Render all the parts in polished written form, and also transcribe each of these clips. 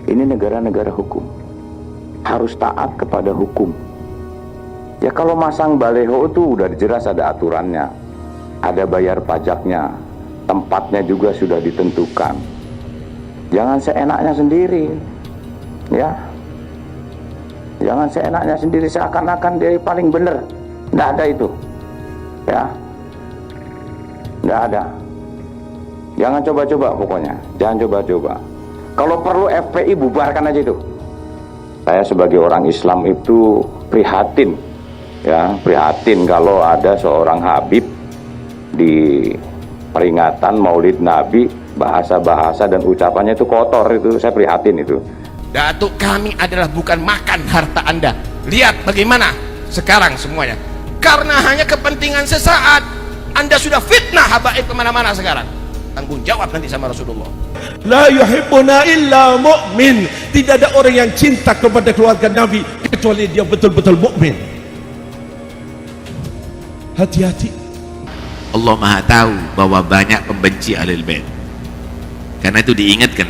Ini negara-negara hukum, harus taat kepada hukum. Ya kalau masang baleho itu udah jelas ada aturannya, ada bayar pajaknya, tempatnya juga sudah ditentukan. Jangan seenaknya sendiri, ya. Jangan seenaknya sendiri seakan-akan dia paling benar. Nggak ada itu, ya. Nggak ada. Jangan coba-coba pokoknya, jangan coba-coba. Kalau perlu FPI bubarkan aja itu. Saya sebagai orang Islam itu prihatin, ya, prihatin kalau ada seorang Habib di peringatan Maulid Nabi bahasa-bahasa dan ucapannya itu kotor, itu saya prihatin itu. Datuk kami adalah bukan makan harta Anda. Lihat bagaimana sekarang semuanya. Karena hanya kepentingan sesaat, Anda sudah fitnah habaib kemana-mana sekarang. Tanggung jawab nanti sama Rasulullah. La yuhibbuna illa mu'min. Tidak ada orang yang cinta kepada keluarga Nabi kecuali dia betul-betul mukmin. Hati-hati. Allah Maha tahu bahwa banyak pembenci Ahlul Bait. Karena itu diingatkan,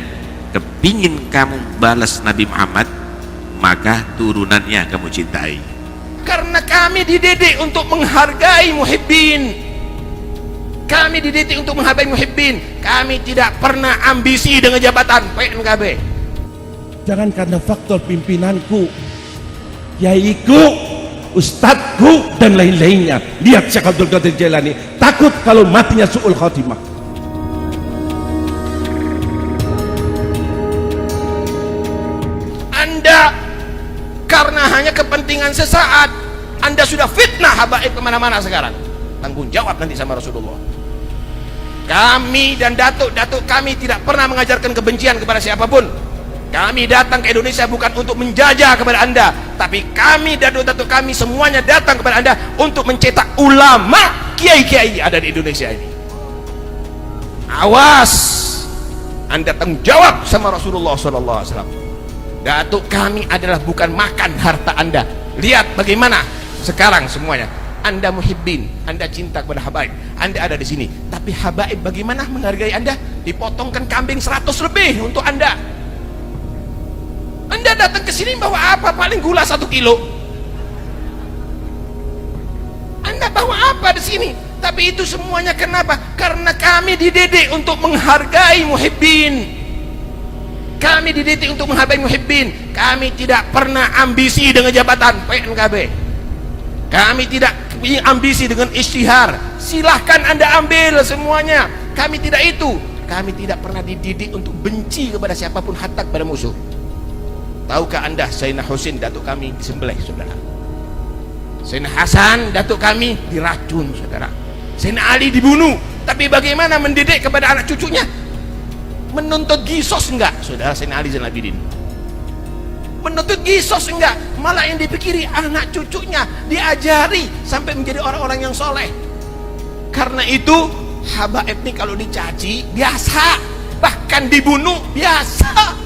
kepingin kamu balas Nabi Muhammad, maka turunannya kamu cintai. Karena kami dididik untuk menghargai muhibbin. Kami dididik untuk menghargai muhibbin. Kami tidak pernah ambisi dengan jabatan PNKB. Jangan karena faktor pimpinanku, yaiku, ustadku dan lain-lainnya. Lihat Syekh Abdul Qadir Jailani takut kalau matinya su'ul khatimah. Anda karena hanya kepentingan sesaat, Anda sudah fitnah habaib kemana-mana sekarang. Tanggung jawab nanti sama Rasulullah. Kami dan datuk-datuk kami tidak pernah mengajarkan kebencian kepada siapapun. Kami datang ke Indonesia bukan untuk menjajah kepada Anda, tapi kami datuk-datuk kami semuanya datang kepada Anda untuk mencetak ulama, kiai-kiai ada di Indonesia ini. Awas, Anda tanggung jawab sama Rasulullah SAW. Datuk kami adalah bukan makan harta Anda. Lihat bagaimana sekarang semuanya. Anda muhibbin, Anda cinta kepada habaib, Anda ada di sini. Tapi habaib bagaimana menghargai Anda? Dipotongkan kambing 100 lebih untuk Anda. Anda datang ke sini bawa apa? Paling gula 1 kilo. Anda bawa apa di sini? Tapi itu semuanya kenapa? Karena kami dididik untuk menghargai muhibbin. Kami dididik untuk menghargai muhibbin. Kami tidak pernah ambisi dengan jabatan PNKB. Kami tidak ambisi dengan isytihar. Silahkan Anda ambil semuanya. Kami tidak itu. Kami tidak pernah dididik untuk benci kepada siapapun, hatta kepada musuh. Tahukah Anda Sayyidina Husain datuk kami disembelih, saudara? Sayyidina Hasan datuk kami diracun, saudara. Sayyidina Ali dibunuh. Tapi bagaimana mendidik kepada anak cucunya? Menuntut gisos enggak, saudara? Sayyidina Ali Zainal Abidin menuntut gisos enggak, malah yang dipikiri anak cucunya, diajari sampai menjadi orang-orang yang soleh. Karena itu habaib ini kalau dicaci biasa, bahkan dibunuh biasa.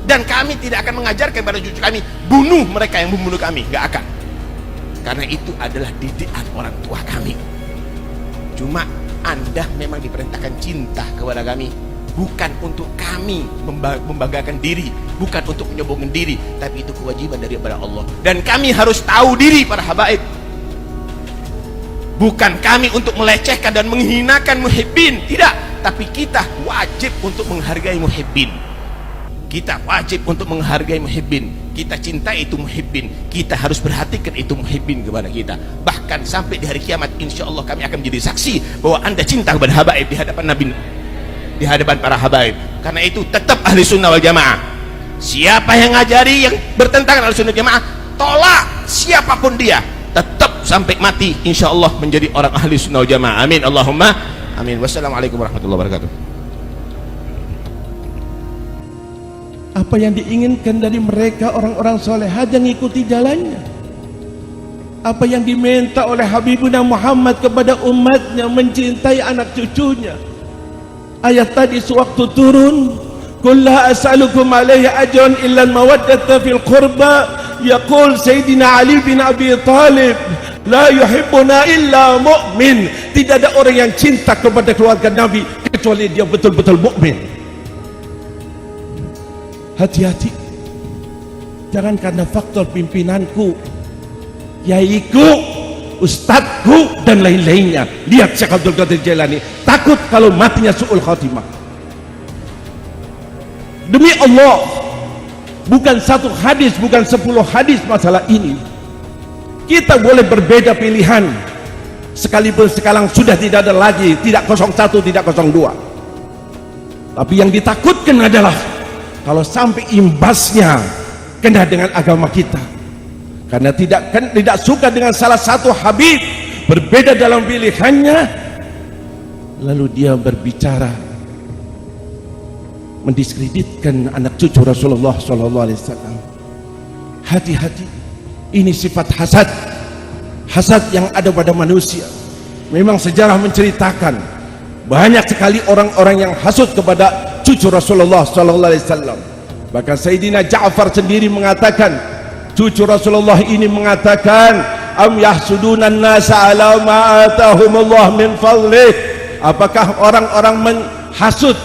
Dan kami tidak akan mengajarkan pada cucu kami bunuh mereka yang membunuh kami, nggak akan. Karena itu adalah didikan orang tua kami. Cuma Anda memang diperintahkan cinta kepada kami, bukan untuk kami membanggakan diri, bukan untuk menyombongkan diri, tapi itu kewajiban daripada Allah. Dan kami harus tahu diri para habaib. Bukan kami untuk melecehkan dan menghinakan muhibbin, tidak, tapi kita wajib untuk menghargai muhibbin. Kita wajib untuk menghargai muhibbin. Kita cintai itu muhibbin. Kita harus perhatikan itu muhibbin kepada kita. Bahkan sampai di hari kiamat, insya Allah kami akan menjadi saksi bahwa Anda cinta kepada habaib di hadapan Nabi, di hadapan para habaib. Karena itu tetap ahli sunnah wal jamaah. Siapa yang ngajari yang bertentangan ahli sunnah jamaah, tolak siapapun dia. Tetap sampai mati insya Allah menjadi orang ahli sunnah wal jamaah. Amin Allahumma amin. Wassalamualaikum warahmatullahi wabarakatuh. Apa yang diinginkan dari mereka orang-orang soleh, hanya ngikuti jalannya. Apa yang diminta oleh Habibuna Muhammad kepada umatnya, mencintai anak cucunya. Ayat tadi sewaktu turun, qul la as'alukum alaihi ajran illa al-mawaddata fil qurba, yaqul Sayyidina Ali bin Abi Talib, la yuhibbuna illa mu'min. Tidak ada orang yang cinta kepada keluarga Nabi kecuali dia betul-betul mukmin. Hati-hati. Jangan karena faktor pimpinanku, yaiku, ustadku, dan lain-lainnya. Lihat Syekh Abdul Qadir Jailani, takut kalau matinya su'ul khatimah. Demi Allah, bukan satu hadis, bukan 10 hadis masalah ini. Kita boleh berbeda pilihan, sekalipun sekarang sudah tidak ada lagi, tidak 01, tidak 02. Tapi yang ditakutkan adalah kalau sampai imbasnya kena dengan agama kita, karena tidak suka dengan salah satu Habib, berbeda dalam pilihannya, lalu dia berbicara mendiskreditkan anak cucu Rasulullah SAW. Hati-hati, ini sifat hasad, hasad yang ada pada manusia. Memang sejarah menceritakan banyak sekali orang-orang yang hasud kepada cucu Rasulullah SAW. Bahkan Sayyidina Ja'far sendiri mengatakan, cucu Rasulullah ini mengatakan, am yahsudunan nasa ala ma atahumullah min fadlih. Apakah orang-orang menghasud,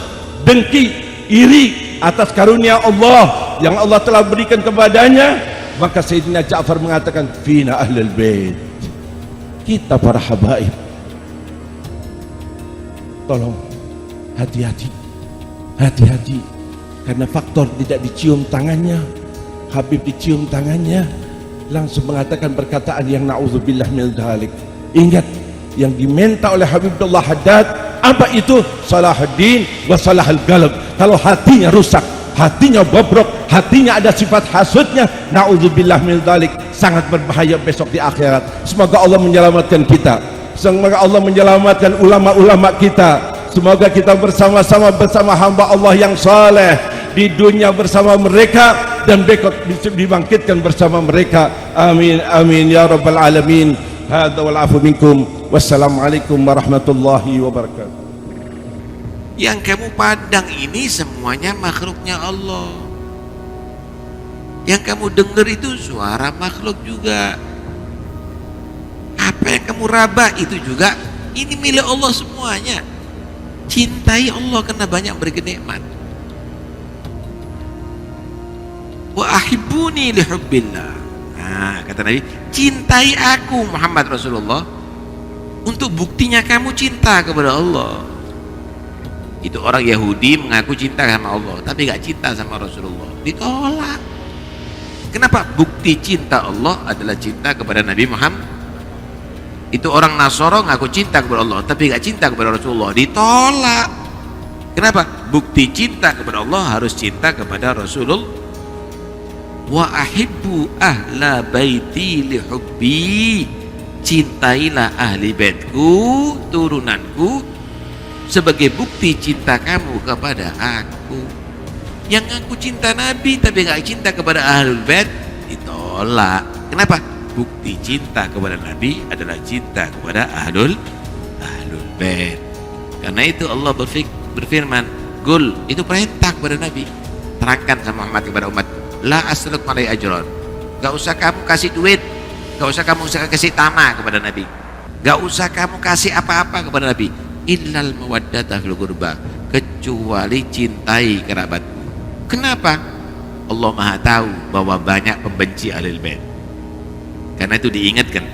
dengki, iri atas karunia Allah yang Allah telah berikan kepadanya? Maka Sayyidina Ja'far mengatakan, fina ahlul bait, kita para habaib. Tolong hati-hati, hati-hati, karena faktor tidak dicium tangannya, Habib dicium tangannya, langsung mengatakan perkataan yang na'udzubillah min dzalik. Ingat, yang diminta oleh Habibullah Haddad apa itu? Salahuddin wa salahul qalb. Kalau hatinya rusak, hatinya bobrok, hatinya ada sifat hasudnya, na'udzubillah min dzalik, sangat berbahaya besok di akhirat. Semoga Allah menyelamatkan kita, semoga Allah menyelamatkan ulama-ulama kita. Semoga kita bersama-sama bersama hamba Allah yang saleh di dunia bersama mereka, dan besok dibangkitkan bersama mereka. Amin amin ya rabbal alamin. Hadza wal afu minkum. Wassalamualaikum warahmatullahi wabarakatuh. Yang kamu pandang ini semuanya makhluknya Allah. Yang kamu dengar itu suara makhluk juga. Apa yang kamu raba itu juga ini milik Allah semuanya. Cintai Allah karena banyak beri nikmat. Wa ahibbuni li hubbillah. Nah, kata Nabi, cintai aku Muhammad Rasulullah untuk buktinya kamu cinta kepada Allah. Itu orang Yahudi mengaku cinta sama Allah tapi gak cinta sama Rasulullah, ditolak. Kenapa? Bukti cinta Allah adalah cinta kepada Nabi Muhammad. Itu orang Nasara ngaku cinta kepada Allah tapi gak cinta kepada Rasulullah, ditolak. Kenapa? Bukti cinta kepada Allah harus cinta kepada Rasulullah. Wa ahibbu ahla baiti li hubbi, cintailah ahli baitku, turunanku, sebagai bukti cinta kamu kepada aku. Yang aku cinta Nabi tapi gak cinta kepada ahlul bait, ditolak. Kenapa? Bukti cinta kepada Nabi adalah cinta kepada ahlul bait. Karena itu Allah berfirman, Gul, itu perintah kepada Nabi, terangkan sama Muhammad kepada umat, la as'alukum alaihi ajran. Gak usah kamu kasih duit, gak usah kamu kasih tamah kepada Nabi, gak usah kamu kasih apa-apa kepada Nabi, illal mawaddata fil qurba, kecuali cintai kerabatmu. Kenapa? Allah Maha tahu bahwa banyak pembenci ahlul bait. Karena itu diingatkan,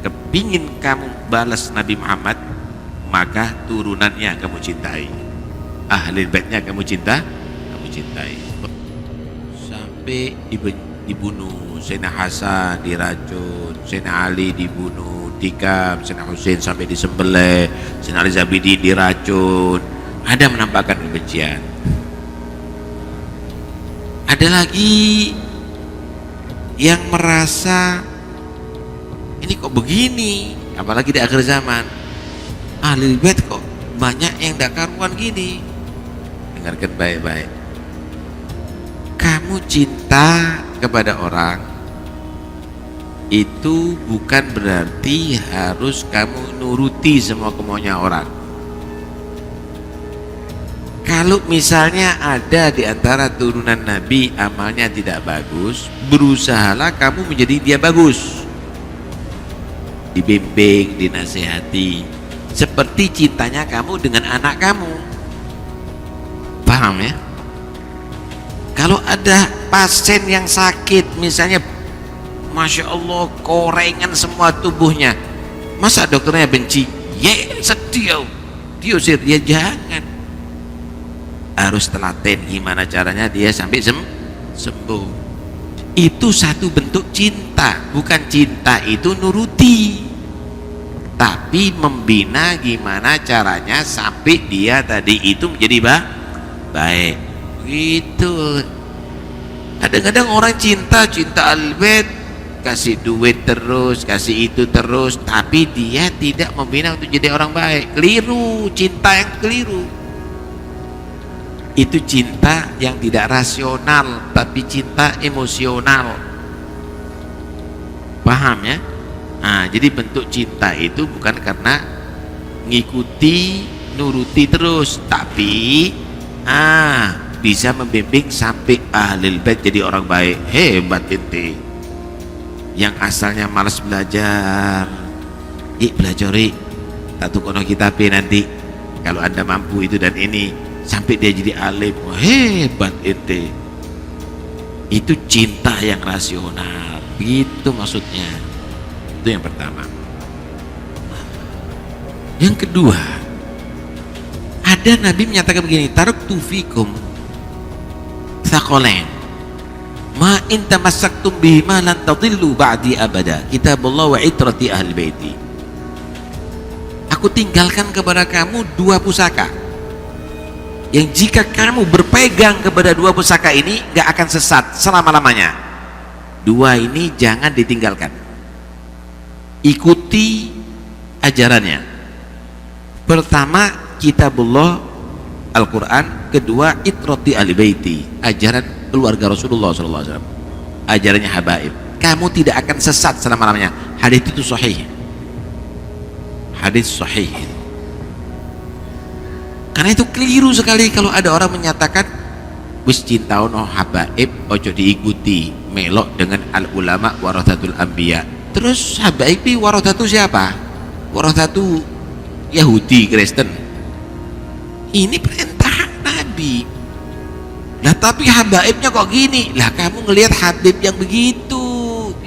kepingin kamu balas Nabi Muhammad, maka turunannya kamu cintai, ahlul baitnya kamu cintai. Sampai dibunuh, Sayyidina Hasan diracun, Sayyidina Ali dibunuh, tikam, Sayyidina Husain sampai disembelih, Sayyidina Ali Zabidi diracun. Ada menampakkan kebencian. Ada lagi yang merasa ini kok begini, apalagi di akhir zaman, ahli bait kok banyak yang tidak karuan gini. Dengarkan baik-baik. Kamu cinta kepada orang itu bukan berarti harus kamu nuruti semua kemauannya orang. Kalau misalnya ada di antara turunan Nabi amalnya tidak bagus, berusahalah kamu menjadi dia bagus. Dibimbing, dinasehati, seperti cintanya kamu dengan anak kamu. Paham ya? Kalau ada pasien yang sakit, misalnya Masya Allah korengan semua tubuhnya, masa dokternya benci? Sedih, diusir? Ya jangan, harus telaten gimana caranya dia sampai sembuh. Itu satu bentuk cinta. Bukan cinta itu nuruti, tapi membina gimana caranya sampai dia tadi itu menjadi baik. Gitu. Kadang-kadang orang cinta Al-Bait, kasih duit terus, kasih itu terus, tapi dia tidak membina untuk jadi orang baik. Keliru, cinta yang keliru. Itu cinta yang tidak rasional, tapi cinta emosional. Paham ya? Nah, jadi bentuk cinta itu bukan karena ngikuti, nuruti terus, tapi bisa membimbing sampai Ahlul Bait jadi orang baik. Hebat ente. Yang asalnya malas belajar, belajar tak tukono kitab nanti kalau anda mampu itu dan ini, sampai dia jadi alim. Hebat ente. Itu cinta yang rasional, begitu maksudnya. Itu yang pertama. Yang kedua, ada Nabi menyatakan begini, taraktu fikum thaqalain ma in tamassaktum bihima lan tadillu ba'di abada, kitabullah wa itrati ahli baiti. Aku tinggalkan kepada kamu dua pusaka yang jika kamu berpegang kepada dua pusaka ini gak akan sesat selama-lamanya. Dua ini jangan ditinggalkan, ikuti ajarannya. Pertama kitabullah Al-Quran, kedua itrati ahli baiti, ajaran keluarga Rasulullah SAW, ajarannya habaib. Kamu tidak akan sesat selama-lamanya. Hadis itu sahih, hadis sahih. Karena itu keliru sekali kalau ada orang menyatakan wis cinta ono habaib ojo diikuti, melok dengan al ulama warathatul anbiya. Terus habaib warathatu siapa? Warathatu Yahudi, Kristen. Ini perintah Nabi. Nah tapi habaibnya kok gini? Lah kamu ngelihat habib yang begitu,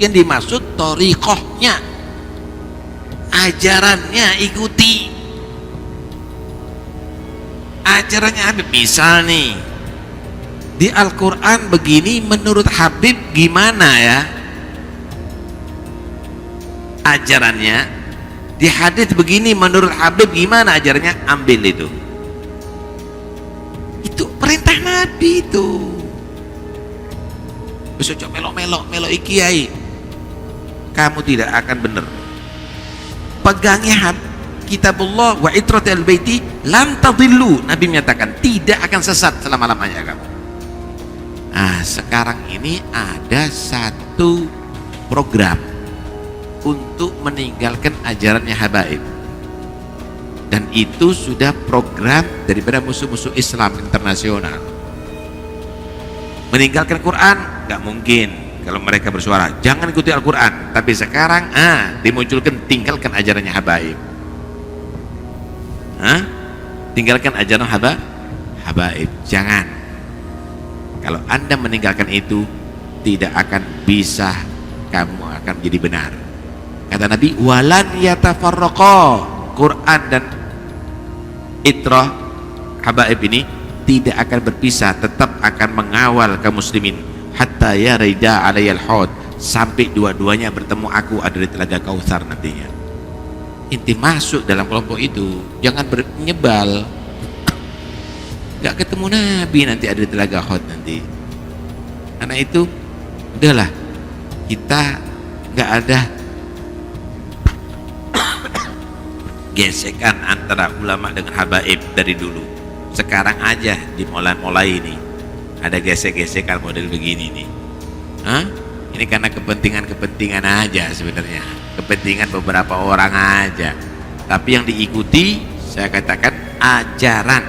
yang dimaksud thariqahnya, ajarannya ikuti. Ajarannya Habib, misal nih di Al-Quran begini, menurut Habib gimana ya ajarannya? Di hadis begini, menurut Habib gimana ajarannya? Ambil itu. Itu perintah Nabi itu. Besok melok ikiai, kamu tidak akan benar. Pegangnya kitabullah wa itrati al-baiti lam tadillu. Nabi menyatakan tidak akan sesat selama-lamanya kamu. Nah sekarang ini ada satu program untuk meninggalkan ajarannya habaib, dan itu sudah program daripada musuh-musuh Islam internasional. Meninggalkan Quran nggak mungkin kalau mereka bersuara jangan ikuti Al-Quran, tapi sekarang dimunculkan tinggalkan ajarannya habaib. Tinggalkan ajaran habaib, jangan. Kalau anda meninggalkan itu, tidak akan bisa, kamu akan menjadi benar. Kata Nabi, walan yatafarraqa. Quran dan itrah habaib ini tidak akan berpisah, tetap akan mengawal kaum muslimin hatta yarida alayal haud, sampai dua-duanya bertemu aku ada di telaga Kautsar nantinya. Inti masuk dalam kelompok itu, jangan menyebal. Gak ketemu Nabi nanti ada di telaga Haud nanti. Karena itu udahlah, kita gak ada gesekan antara ulama dengan habaib dari dulu. Sekarang aja dimulai ini ada gesek-gesekan model begini nih. Ini karena kepentingan aja sebenarnya, kepentingan beberapa orang aja. Tapi yang diikuti, saya katakan ajaran,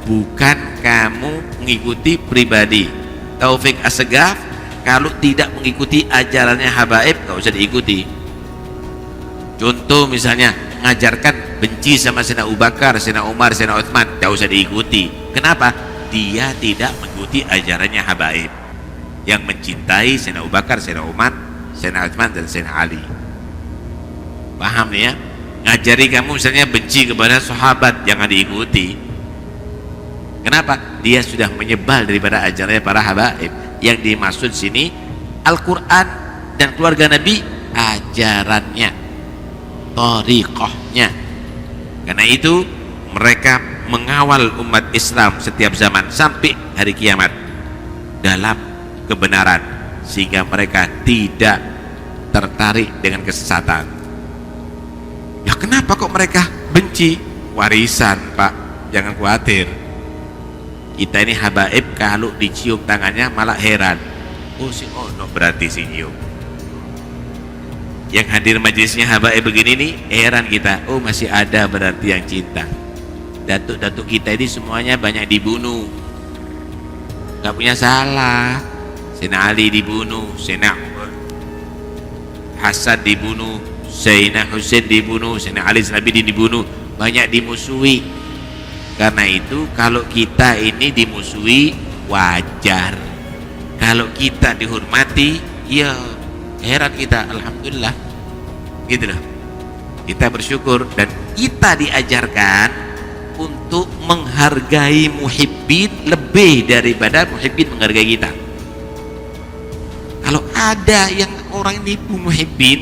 bukan kamu mengikuti pribadi. Taufik Assegaf kalau tidak mengikuti ajarannya habaib gak usah diikuti. Contoh misalnya ngajarkan benci sama Sayyidina Abu Bakar, Sayyidina Umar, Sayyidina Utsman, gak usah diikuti. Kenapa? dia tidak mengikuti ajarannya habaib yang mencintai Sayyidina Abu Bakar, Sayyidina Umar, Sayyidina Utsman dan Sayyidina Ali. Paham nih ya? Ngajari kamu misalnya benci kepada sahabat, jangan diikuti. Kenapa? Dia sudah menyebal daripada ajarannya para habaib. Yang dimaksud sini Al-Quran dan keluarga Nabi, ajarannya, thariqahnya. Karena itu mereka mengawal umat Islam setiap zaman sampai hari kiamat dalam kebenaran, sehingga mereka tidak tertarik dengan kesesatan. Ya kenapa kok mereka benci? Warisan, Pak, jangan khawatir. Kita ini habaib, kalau dicium tangannya malah heran. Oh si ono berarti si nyium. Yang hadir majelisnya habaib begini nih, heran kita. Oh masih ada berarti yang cinta. Datuk-datuk kita ini semuanya banyak dibunuh, gak punya salah. Sayyidina Ali dibunuh, Sayyidina Hasan dibunuh, Sayyidina Husain dibunuh, Sayyidina Ali Abidin dibunuh, banyak dimusuhi. Karena itu kalau kita ini dimusuhi wajar, kalau kita dihormati ya heran kita, alhamdulillah gitu loh. Kita bersyukur dan kita diajarkan untuk menghargai muhibbin lebih daripada muhibbin menghargai kita. Kalau ada yang orang nipu muhibbin,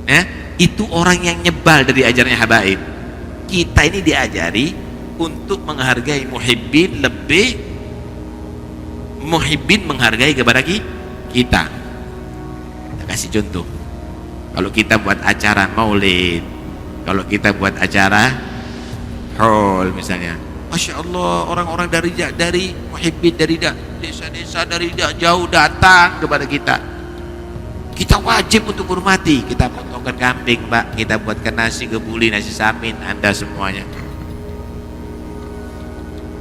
ya, itu orang yang nyebal dari ajarannya habaib. Kita ini diajari untuk menghargai muhibbin lebih muhibbin menghargai kepada kita. Kita kasih contoh. Kalau kita buat acara maulid, kalau kita buat acara haul misalnya, Masya Allah, orang-orang dari muhibbin dari desa-desa dari jauh datang kepada kita. Kita wajib untuk hormati. Kita potongkan kambing, Pak, kita buatkan nasi kebuli, nasi samin, Anda semuanya.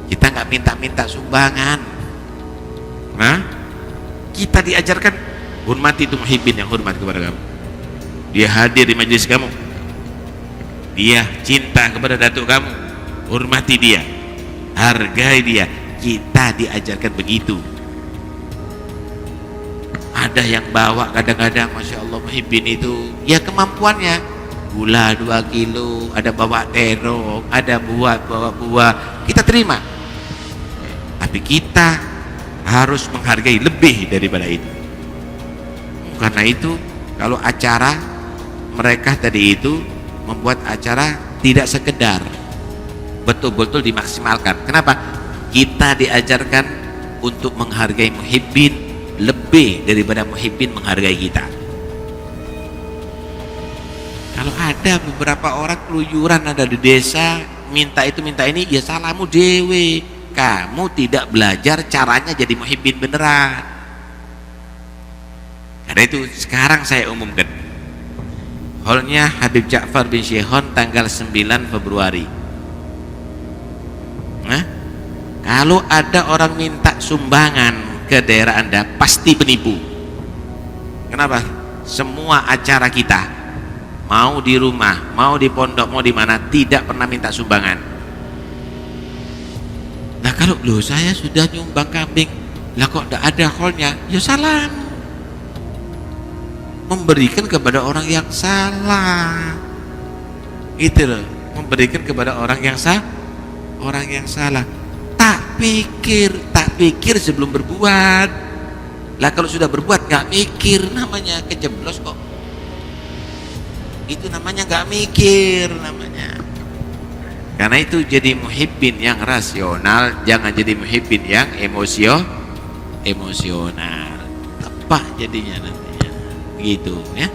Kita nggak minta-minta sumbangan. Nah, kita diajarkan hormati itu muhibbin yang hormat kepada kamu. Dia hadir di majelis kamu, dia cinta kepada datuk kamu, hormati dia, hargai dia. Kita diajarkan begitu. Ada yang bawa kadang-kadang, Masya Allah, muhibbin itu ya kemampuannya, gula 2 kilo, ada bawa terong, ada bawa buah, kita terima. Tapi kita harus menghargai lebih daripada itu. Karena itu kalau acara mereka tadi itu membuat acara tidak sekedar, betul-betul dimaksimalkan. Kenapa? Kita diajarkan untuk menghargai muhibbin lebih daripada muhibbin menghargai kita. Kalau ada beberapa orang keluyuran ada di desa, minta itu minta ini, ya salahmu dewe. Kamu tidak belajar caranya jadi muhibbin beneran. Karena itu sekarang saya umumkan, haulnya Habib Ja'far bin Syihon tanggal 9 Februari. Nah, kalau ada orang minta sumbangan ke daerah Anda, pasti penipu. Kenapa? Semua acara kita, mau di rumah, mau di pondok, mau di mana, tidak pernah minta sumbangan. Nah kalau loh saya sudah nyumbang kambing, lah kok tidak ada haulnya, ya salah. Memberikan kepada orang yang salah, gitu loh. Memberikan kepada orang yang salah. Tak pikir sebelum berbuat. Lah kalau sudah berbuat nggak mikir, namanya kejeblos kok. Itu namanya nggak mikir namanya. Karena itu jadi muhibbin yang rasional, jangan jadi muhibbin yang emosional. Tepat jadinya nantinya. Gitu ya.